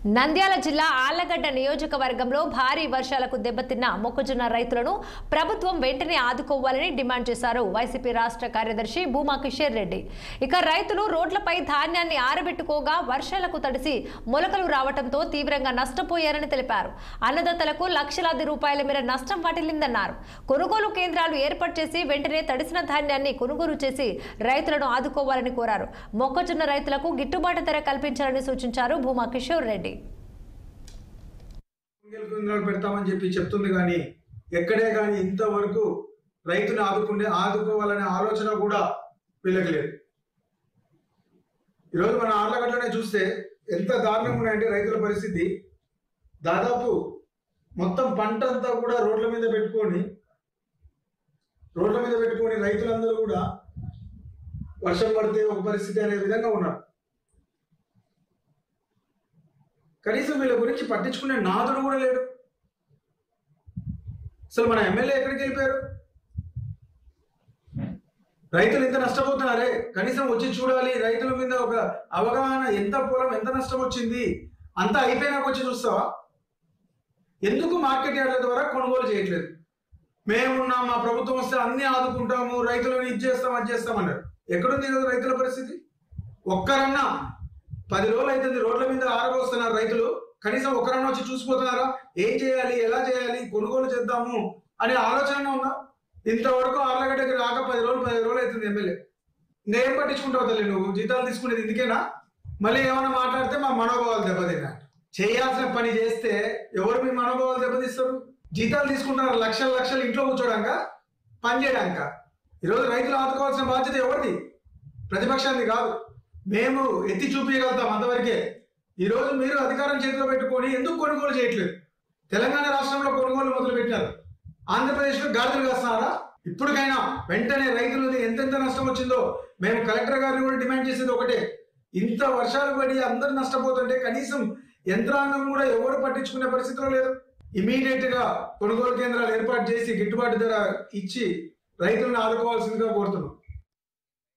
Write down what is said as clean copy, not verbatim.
నంద్యాల జిల్లా ఆళ్లగడ్డ నియోజకవర్గంలో భారీ వర్షాలకు దెబ్బతిన్న మొక్కజొన్న రైతులను ప్రభుత్వం వెంటనే ఆదుకోవాలని డిమాండ్ చేశారు వైసీపీ రాష్ట్ర కార్యదర్శి భూమా కిషోర్ రెడ్డి. ఇక రైతులు రోడ్లపై ధాన్యాన్ని ఆరబెట్టుకోగా వర్షాలకు తడిసి మొలకలు రావడంతో తీవ్రంగా నష్టపోయారని తెలిపారు. అన్నదాతలకు లక్షలాది రూపాయల మేర నష్టం వాటిల్లిందన్నారు. కొనుగోలు కేంద్రాలు ఏర్పాటు చేసి వెంటనే తడిసిన ధాన్యాన్ని కొనుగోలు చేసి రైతులను ఆదుకోవాలని కోరారు. మొక్కజొన్న రైతులకు గిట్టుబాటు ధర కల్పించాలని సూచించారు భూమా కిషోర్ రెడ్డి. పెడతామని చెప్తుంది కానీ ఎక్కడే కానీ ఇంతవరకు రైతుని ఆదుకోవాలనే ఆలోచన కూడా వీళ్ళకి లేదు. ఈరోజు మన ఆర్లగడ్డనే చూస్తే ఎంత దారుణంగా ఉన్నాయంటే రైతుల పరిస్థితి. దాదాపు మొత్తం పంట అంతా కూడా రోడ్ల మీద పెట్టుకొని రైతులందరూ కూడా వర్షం పడితే ఒక పరిస్థితి అనే విధంగా ఉన్నారు. కనీసం వీళ్ళ గురించి పట్టించుకునే నాదుడు కూడా లేడు. అసలు మన ఎమ్మెల్యే ఎక్కడికి వెళ్ళిపోయారు? రైతులు ఎంత నష్టపోతున్నారే, కనీసం వచ్చి చూడాలి. రైతుల మీద ఒక అవగాహన, ఎంత పొలం ఎంత నష్టం వచ్చింది అంతా అయిపోయినాక వచ్చి చూస్తావా? ఎందుకు మార్కెట్ యార్డ్ల ద్వారా కొనుగోలు చేయట్లేదు? మేమున్నాం, మా ప్రభుత్వం వస్తే అన్ని ఆదుకుంటాము, రైతులను ఇది చేస్తాం అది చేస్తాం అన్నారు. ఎక్కడుంది ఈరోజు రైతుల పరిస్థితి? ఒక్కరన్నా 10 రోజులు అవుతుంది రోడ్ల మీద ఆరబోస్తున్నారు రైతులు. కనీసం ఒకరన్నా వచ్చి చూసిపోతున్నారా? ఏం చేయాలి, ఎలా చేయాలి, కొనుగోలు చేద్దాము అనే ఆలోచన ఉందా? ఇంతవరకు ఆర్లగడ్డకి రాక 10 రోజులు అవుతుంది ఎమ్మెల్యే. నేను పట్టించుకుంటావు తల్లి, నువ్వు జీతాలు తీసుకునేది ఇందుకేనా? మళ్ళీ ఏమన్నా మాట్లాడితే మా మనోభావాలు దెబ్బతిన్నా. చేయాల్సిన పని చేస్తే ఎవరు మీ మనోభావాలు దెబ్బతీస్తారు? జీతాలు తీసుకుంటారు లక్షలు ఇంట్లో కూర్చోడాక, పని చేయడాక. ఈరోజు రైతులు ఆదుకోవాల్సిన బాధ్యత ఎవరిది? ప్రతిపక్షాన్ని కాదు. మేము ఎత్తి చూపించగలుగుతాం అంతవరకే. ఈరోజు మీరు అధికారం చేతిలో పెట్టుకొని ఎందుకు కొనుగోలు చేయట్లేదు? తెలంగాణ రాష్ట్రంలో కొనుగోలు మొదలు పెట్టారు, ఆంధ్రప్రదేశ్లో గాడిదలు వేస్తున్నారా? ఇప్పటికైనా వెంటనే రైతులది ఎంతెంత నష్టం వచ్చిందో మేము కలెక్టర్ గారిని కూడా డిమాండ్ చేసేది ఒకటే. ఇంత వర్షాలు పడి అందరూ నష్టపోతుంటే కనీసం యంత్రాంగం కూడా ఎవరు పట్టించుకునే పరిస్థితిలో లేదు. ఇమీడియట్ గా కొనుగోలు కేంద్రాలు ఏర్పాటు చేసి గిట్టుబాటు ధర ఇచ్చి రైతులను ఆదుకోవాల్సిందిగా కోరుతున్నాం.